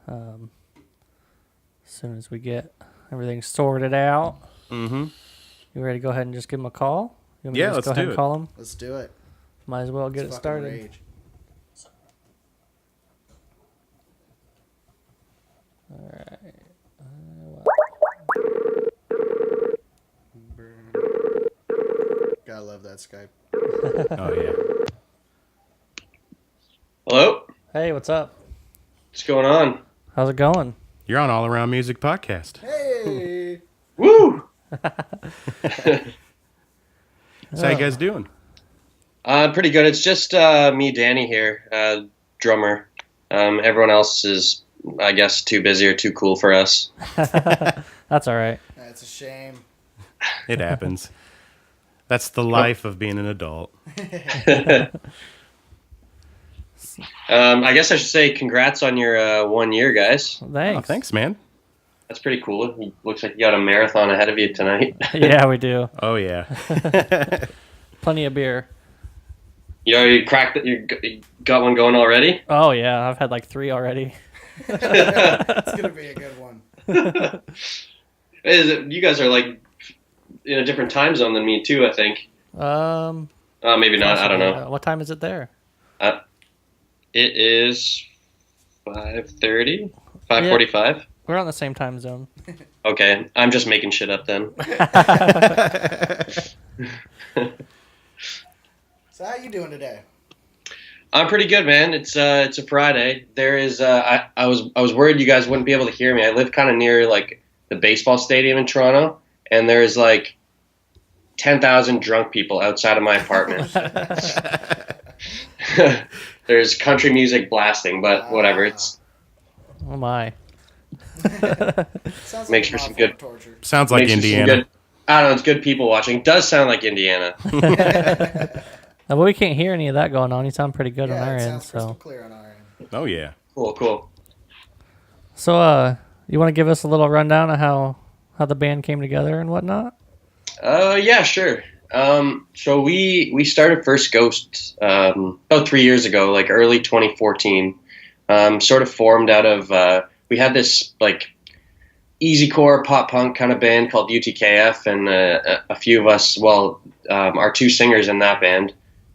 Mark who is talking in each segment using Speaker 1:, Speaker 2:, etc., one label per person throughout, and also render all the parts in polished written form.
Speaker 1: As soon as we get everything sorted out.
Speaker 2: Mm-hmm.
Speaker 1: You ready to go ahead and just give him a call? You want me to
Speaker 2: Yeah,
Speaker 1: just
Speaker 2: let's
Speaker 1: go ahead
Speaker 2: do
Speaker 1: and
Speaker 2: it.
Speaker 1: call him?
Speaker 3: Let's do it.
Speaker 1: Might as well get
Speaker 3: Let's
Speaker 1: it
Speaker 3: fucking
Speaker 1: started.
Speaker 3: rage.
Speaker 1: All right.
Speaker 3: Gotta love that Skype.
Speaker 2: Oh, yeah.
Speaker 4: Hello?
Speaker 1: Hey, what's up?
Speaker 4: What's going on?
Speaker 1: How's it going?
Speaker 2: You're on All Around Music Podcast.
Speaker 3: Hey!
Speaker 4: Woo!
Speaker 2: So how you guys doing?
Speaker 4: Pretty good. It's just me, Danny here, drummer. Everyone else is, I guess, too busy or too cool for us.
Speaker 1: That's all right.
Speaker 3: That's a shame.
Speaker 2: It happens. That's the life of being an adult.
Speaker 4: I guess I should say congrats on your 1 year, guys.
Speaker 1: Well,
Speaker 2: Oh,
Speaker 1: thanks.
Speaker 2: thanks, man.
Speaker 4: That's pretty cool. It looks like you got a marathon ahead of you tonight.
Speaker 1: Yeah, we do.
Speaker 2: Oh, yeah.
Speaker 1: Plenty of beer.
Speaker 4: You already cracked it? You got one going already?
Speaker 1: Oh, yeah. I've had like 3 already.
Speaker 3: It's gonna be a good one.
Speaker 4: You guys are like in a different time zone than me too, I think. Maybe not. I don't know.
Speaker 1: What time is it there?
Speaker 4: It is 5:30, 5:45.
Speaker 1: We're on the same time zone.
Speaker 4: Okay, I'm just making shit up then.
Speaker 3: So how you doing today?
Speaker 4: I'm pretty good, man. It's a Friday. There is I was worried you guys wouldn't be able to hear me. I live kind of near like the baseball stadium in Toronto, and there's like 10,000 drunk people outside of my apartment. There's country music blasting, but whatever. It's
Speaker 1: Oh, my.
Speaker 3: Sounds
Speaker 4: Makes
Speaker 3: like
Speaker 4: for some
Speaker 3: a
Speaker 4: good-
Speaker 3: torture.
Speaker 2: Sounds like
Speaker 4: makes for some
Speaker 2: Indiana.
Speaker 4: good- I don't know. It's good people watching. It does sound like Indiana.
Speaker 1: Well, we can't hear any of that going on. You sound pretty good on
Speaker 3: Yeah,
Speaker 1: our
Speaker 3: it
Speaker 1: end.
Speaker 3: sounds crystal
Speaker 1: So,
Speaker 3: clear on our end.
Speaker 2: Oh, yeah.
Speaker 4: Cool.
Speaker 1: you want to give us a little rundown of how the band came together and whatnot?
Speaker 4: Yeah, sure. So we started First Ghost about 3 years ago, like early 2014. Sort of formed out of we had this like easycore pop punk kind of band called UTKF, and a few of us, our 2 singers in that band,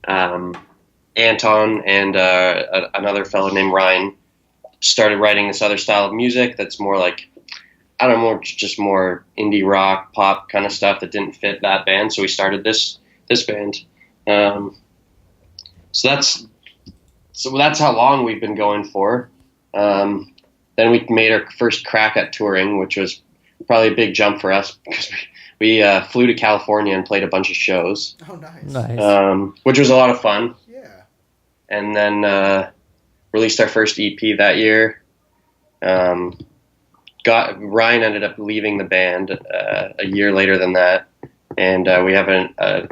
Speaker 4: Anton and another fellow named Ryan, started writing this other style of music that's more like, I don't know, just more indie rock, pop kind of stuff that didn't fit that band. So we started this band. So that's how long we've been going for. Then we made our first crack at touring, which was probably a big jump for us because we flew to California and played a bunch of shows,
Speaker 3: Oh, nice.
Speaker 1: Nice.
Speaker 4: which was a lot of fun.
Speaker 3: Yeah.
Speaker 4: And then released our first EP that year. Ryan ended up leaving the band a year later than that, and we have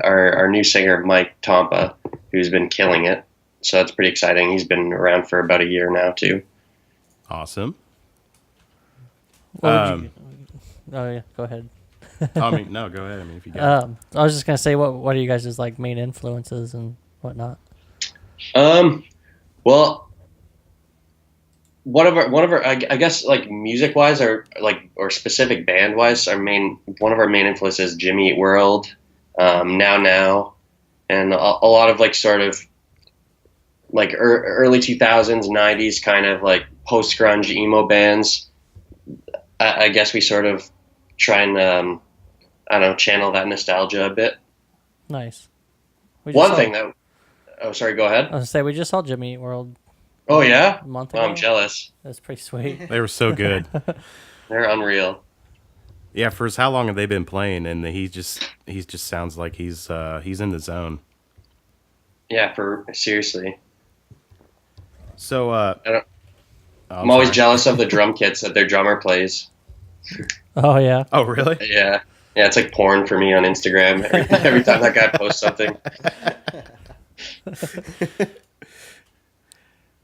Speaker 4: our new singer Mike Tompa, who's been killing it. So that's pretty exciting. He's been around for about a year now too.
Speaker 2: Awesome.
Speaker 1: What would you, oh, yeah. Go ahead.
Speaker 2: I mean, no, go ahead. I mean, if you got it.
Speaker 1: I was just going to say, what are you guys' like main influences and whatnot?
Speaker 4: Well, one of our I guess like music wise or specific band wise, one of our main influences is Jimmy Eat World, Now, and a lot of like sort of like early 2000s, 90s kind of like post grunge emo bands. I guess we sort of try and I don't know, channel that nostalgia a bit.
Speaker 1: Nice.
Speaker 4: Oh, sorry, go ahead.
Speaker 1: I was going to say, we just saw Jimmy Eat World
Speaker 4: Oh yeah,
Speaker 1: a month
Speaker 4: oh,
Speaker 1: ago.
Speaker 4: I'm jealous.
Speaker 1: That's pretty sweet.
Speaker 2: They were so good.
Speaker 4: They're unreal.
Speaker 2: Yeah, for how long have they been playing? And he just sounds like he's in the zone.
Speaker 4: Yeah, seriously.
Speaker 2: So
Speaker 4: I'm always jealous of the drum kits that their drummer plays.
Speaker 1: Oh, yeah.
Speaker 2: Oh, really?
Speaker 4: Yeah, it's like porn for me on Instagram every time that guy posts something.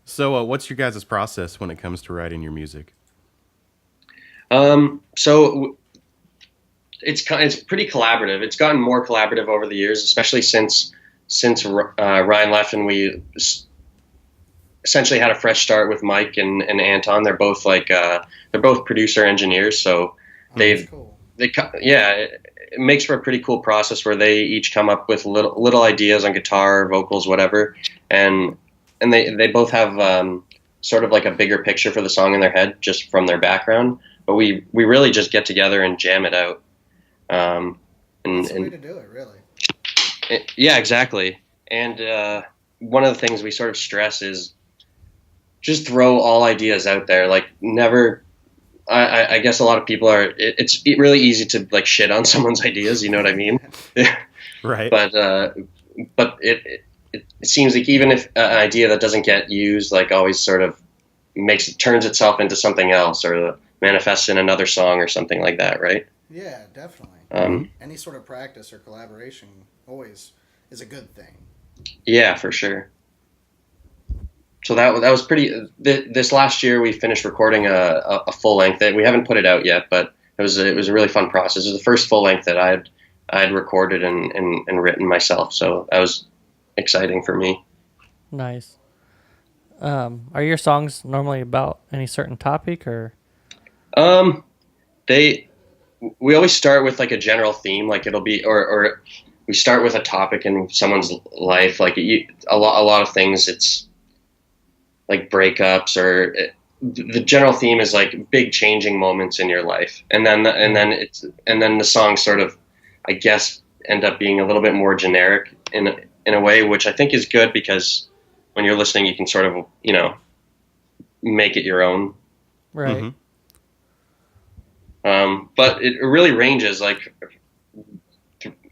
Speaker 2: So what's your guys' process when it comes to writing your music?
Speaker 4: So it's pretty collaborative. It's gotten more collaborative over the years, especially since Ryan left and we essentially had a fresh start with Mike and Anton. They're both they're both producer engineers, so
Speaker 3: That's cool.
Speaker 4: it makes for a pretty cool process where they each come up with little ideas on guitar, vocals, whatever, and they both have sort of like a bigger picture for the song in their head just from their background. But we really just get together and jam it out.
Speaker 3: That's the way to do it, really.
Speaker 4: Yeah, exactly. And one of the things we sort of stress is just throw all ideas out there. Like never. I guess a lot of people are. It's really easy to like shit on someone's ideas. You know what I mean?
Speaker 2: Right.
Speaker 4: But it seems like even if an idea that doesn't get used, like always sort of turns itself into something else or manifests in another song or something like that, right?
Speaker 3: Yeah, definitely. Any sort of practice or collaboration always is a good thing.
Speaker 4: Yeah, for sure. So that was pretty. This last year, we finished recording a full length. We haven't put it out yet, but it was a really fun process. It was the first full length that I had recorded and written myself. So that was exciting for me.
Speaker 1: Nice. Are your songs normally about any certain topic or?
Speaker 4: We always start with like a general theme, like it'll be or we start with a topic in someone's life, like a lot of things. It's like breakups or the general theme is like big changing moments in your life, and then the songs sort of, I guess, end up being a little bit more generic in a way, which I think is good because when you're listening, you can sort of make it your own.
Speaker 1: Right.
Speaker 2: Mm-hmm.
Speaker 4: But it really ranges. Like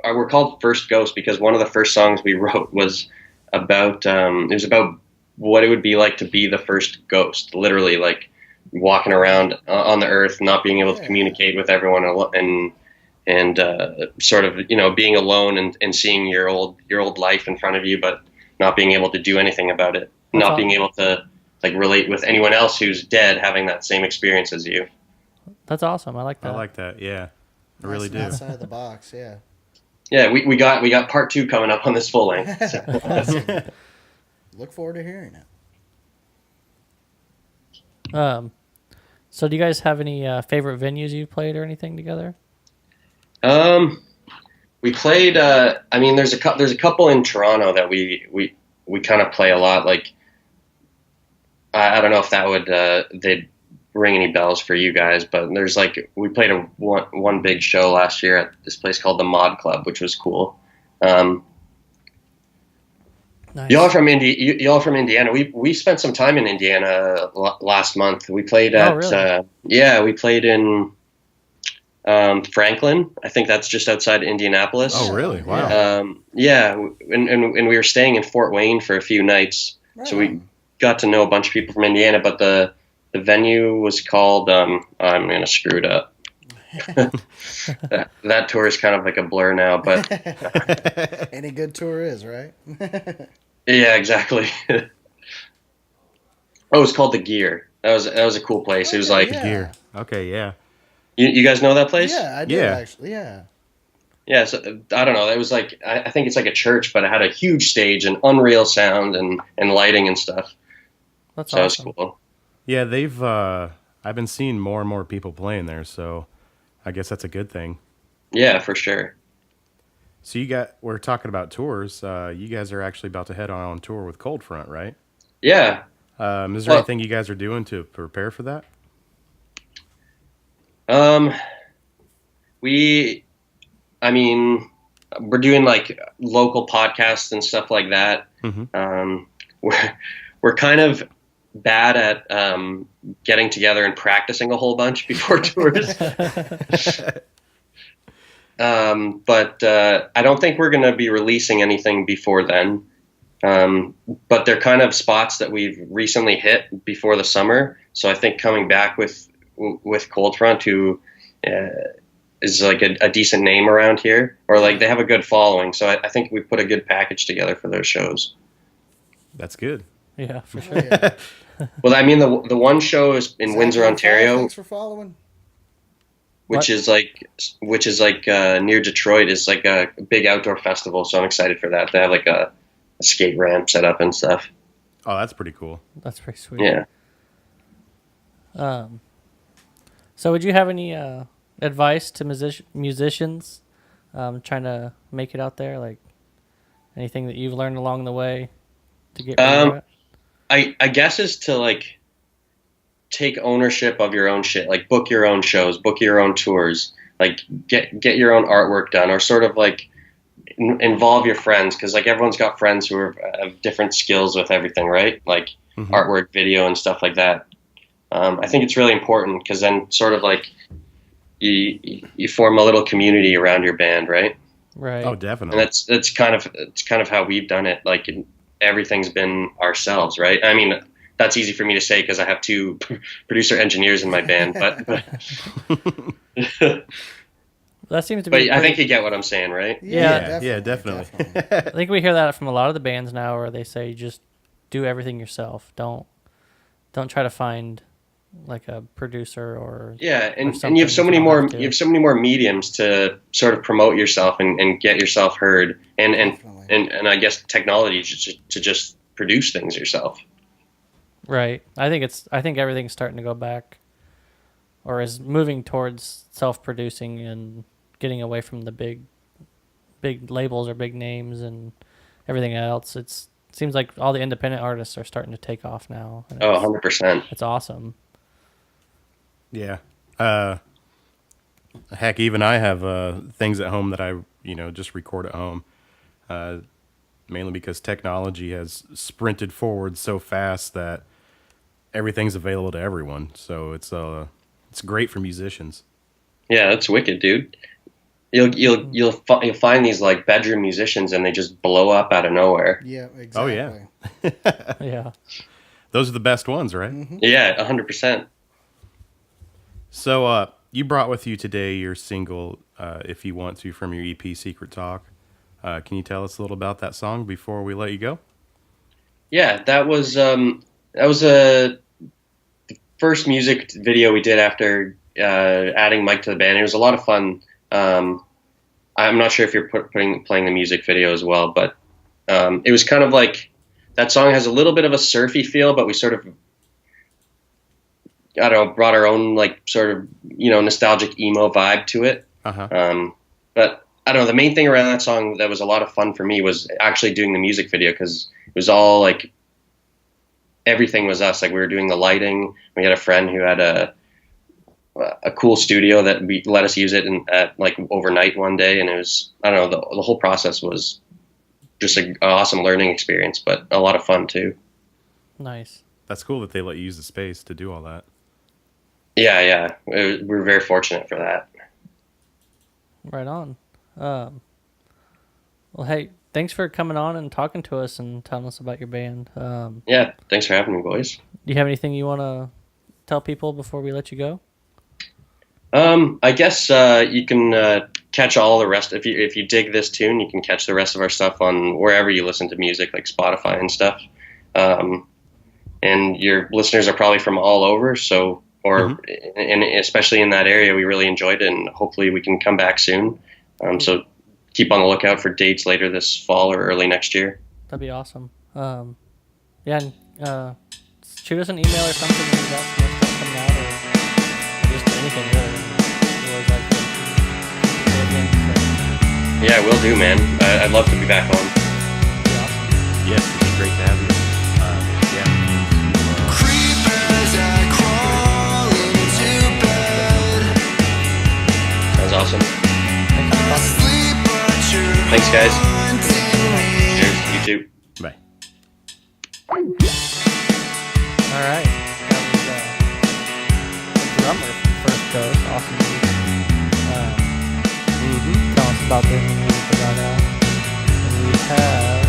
Speaker 4: we're called First Ghost because one of the first songs we wrote was about it was about what it would be like to be the first ghost, literally like walking around on the earth, not being able to communicate with everyone and sort of, being alone and seeing your old life in front of you, but not being able to do anything about it, not being able to like relate with anyone else who's dead, having that same experience as you.
Speaker 1: That's awesome. I like that.
Speaker 2: I like that. Yeah, I really do.
Speaker 3: Outside of the box, yeah.
Speaker 4: Yeah, we got part 2 coming up on this full length. So.
Speaker 3: Awesome. Look forward to hearing it.
Speaker 1: So do you guys have any favorite venues you've played or anything together?
Speaker 4: We played. There's a couple in Toronto that we kind of play a lot. Like, I don't know if that would they'd ring any bells for you guys, but there's like we played one big show last year at this place called the Mod Club, which was cool.
Speaker 1: Nice.
Speaker 4: Y'all from Indiana. We spent some time in Indiana last month. We played at
Speaker 1: really?
Speaker 4: We played in Franklin. I think that's just outside Indianapolis.
Speaker 2: Oh, really? Wow.
Speaker 4: And we were staying in Fort Wayne for a few nights, so we got to know a bunch of people from Indiana. But the venue was called I'm gonna screw it up. that tour is kind of like a blur now, but
Speaker 3: Any good tour is, right?
Speaker 4: yeah, exactly. Oh, it's called The Gear. That was a cool place. It was like
Speaker 2: Gear. Okay, yeah.
Speaker 4: You guys know that place?
Speaker 3: Yeah, I do actually. Yeah.
Speaker 4: Yeah, so, I don't know. It was like I think it's like a church, but it had a huge stage and unreal sound and lighting and stuff.
Speaker 1: That's
Speaker 4: so
Speaker 1: awesome.
Speaker 4: It was cool.
Speaker 2: Yeah, they've. I've been seeing more and more people playing there, so I guess that's a good thing.
Speaker 4: Yeah, for sure.
Speaker 2: So we're talking about tours. You guys are actually about to head on tour with Cold Front, right?
Speaker 4: Yeah.
Speaker 2: Is there anything you guys are doing to prepare for that?
Speaker 4: We're doing like local podcasts and stuff like that.
Speaker 2: Mm-hmm.
Speaker 4: We're kind of bad at getting together and practicing a whole bunch before tours. But I don't think we're going to be releasing anything before then. But they're kind of spots that we've recently hit before the summer. So I think coming back with Cold Front, who is like a decent name around here, or like they have a good following. So I think we put a good package together for those shows.
Speaker 2: That's good.
Speaker 1: Yeah, for sure.
Speaker 3: Oh, yeah.
Speaker 4: Well, I mean, the one show is in Windsor, Ontario,
Speaker 3: Thanks for following.
Speaker 4: which is like near Detroit, is like a big outdoor festival. So I'm excited for that. They have like a skate ramp set up and stuff.
Speaker 2: Oh, that's pretty cool.
Speaker 1: That's pretty sweet.
Speaker 4: Yeah.
Speaker 1: So would you have any advice to musicians trying to make it out there? Like anything that you've learned along the way to get where you're at?
Speaker 4: I guess is to like take ownership of your own shit. Like book your own shows, book your own tours. Like get your own artwork done, or sort of like involve your friends, because like everyone's got friends who have different skills with everything, right? Like artwork, video, and stuff like that. I think it's really important because then sort of like you form a little community around your band, right?
Speaker 1: Right.
Speaker 2: Oh, definitely.
Speaker 4: And that's kind of how we've done it. Like everything's been ourselves, right? I mean, that's easy for me to say because I have two producer engineers in my band, but
Speaker 1: That seems to
Speaker 4: but
Speaker 1: be.
Speaker 4: I think you get what I'm saying, right?
Speaker 2: Yeah, definitely.
Speaker 1: I think we hear that from a lot of the bands now, where they say just do everything yourself. Don't try to find like a producer or
Speaker 4: Yeah, and
Speaker 1: something
Speaker 4: you have so
Speaker 1: if
Speaker 4: many
Speaker 1: you don't
Speaker 4: more
Speaker 1: have to.
Speaker 4: you have so many more mediums to sort of promote yourself and get yourself heard, and
Speaker 3: Definitely.
Speaker 4: I guess technology to just produce things yourself.
Speaker 1: Right. I think everything's starting to go back, or is moving towards self-producing and getting away from the big labels or big names and everything else. It seems like all the independent artists are starting to take off now. And
Speaker 4: Oh, 100%.
Speaker 1: it's awesome.
Speaker 2: Yeah. Heck, even I have things at home that I, just record at home. Mainly because technology has sprinted forward so fast that everything's available to everyone. So it's great for musicians.
Speaker 4: Yeah, that's wicked, dude. You'll find these like bedroom musicians and they just blow up out of nowhere.
Speaker 3: Yeah, exactly.
Speaker 2: Oh, yeah.
Speaker 1: Yeah.
Speaker 2: Those are the best ones, right?
Speaker 4: Yeah, 100%.
Speaker 2: So you brought with you today your single, If You Want To, from your EP, Secret Talk. Can you tell us a little about that song before we let you go?
Speaker 4: Yeah, that was the first music video we did after adding Mike to the band. It was a lot of fun. I'm not sure if you're playing the music video as well, but it was kind of like that song has a little bit of a surfy feel, but we sort of brought our own like sort of nostalgic emo vibe to it. But I don't know, the main thing around that song that was a lot of fun for me was actually doing the music video, because it was all like everything was us. Like we were doing the lighting. We had a friend who had a cool studio that we let us use it at like overnight one day, and it was, I don't know, the whole process was just an awesome learning experience, but a lot of fun too.
Speaker 1: Nice.
Speaker 2: That's cool that they let you use the space to do all that.
Speaker 4: Yeah, we're very fortunate for that.
Speaker 1: Right on. Well, hey, thanks for coming on and talking to us and telling us about your band.
Speaker 4: Yeah, thanks for having me, boys.
Speaker 1: Do you have anything you want to tell people before we let you go?
Speaker 4: I guess you can catch all the rest. If you dig this tune, you can catch the rest of our stuff on wherever you listen to music, like Spotify and stuff. And your listeners are probably from all over, so and especially in that area, we really enjoyed it, and hopefully we can come back soon. So keep on the lookout for dates later this fall or early next year.
Speaker 1: That'd be awesome. Yeah, and shoot us an email or something when you got some more stuff coming out, or just anything really. We always like to keep it again, so
Speaker 4: Yeah, will do, man. I'd love to be back on.
Speaker 1: it'd be awesome.
Speaker 2: Yes, it'd be great to have you.
Speaker 4: That was awesome.
Speaker 1: Thanks for talking.
Speaker 4: Thanks, guys. Cheers. You too.
Speaker 2: Bye.
Speaker 1: All right. That was the drummer first goes. Awesome. Tell us about their new music about that. And we have.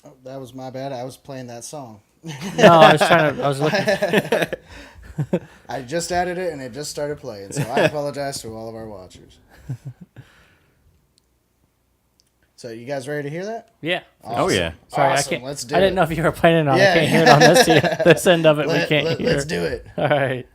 Speaker 3: Oh, that was my bad. I was playing that song.
Speaker 1: No, I was looking.
Speaker 3: I just added it and it just started playing, so I apologize to all of our watchers. So you guys ready to hear that?
Speaker 1: Yeah.
Speaker 2: Oh, yeah.
Speaker 1: Sorry,
Speaker 3: Awesome,
Speaker 1: I can't.
Speaker 3: let's do
Speaker 1: I didn't
Speaker 3: it.
Speaker 1: know if you were playing it on.
Speaker 3: Yeah.
Speaker 1: I can't hear it on this end of it. We can't hear.
Speaker 3: Let's do it.
Speaker 1: All right.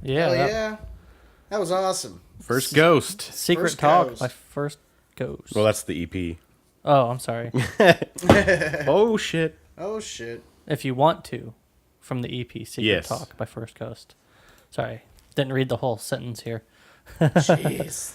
Speaker 1: Yeah.
Speaker 3: Hell
Speaker 1: that-
Speaker 3: yeah. That was awesome.
Speaker 2: First Ghost.
Speaker 1: Secret
Speaker 3: First
Speaker 1: Talk
Speaker 3: Ghost.
Speaker 1: by First Ghost.
Speaker 2: Well, that's the EP.
Speaker 1: Oh, I'm sorry.
Speaker 2: Oh shit.
Speaker 3: Oh shit.
Speaker 1: If you want to, from the EP Secret
Speaker 2: Yes.
Speaker 1: Talk by First Ghost. Sorry, didn't read the whole sentence here.
Speaker 3: Jeez.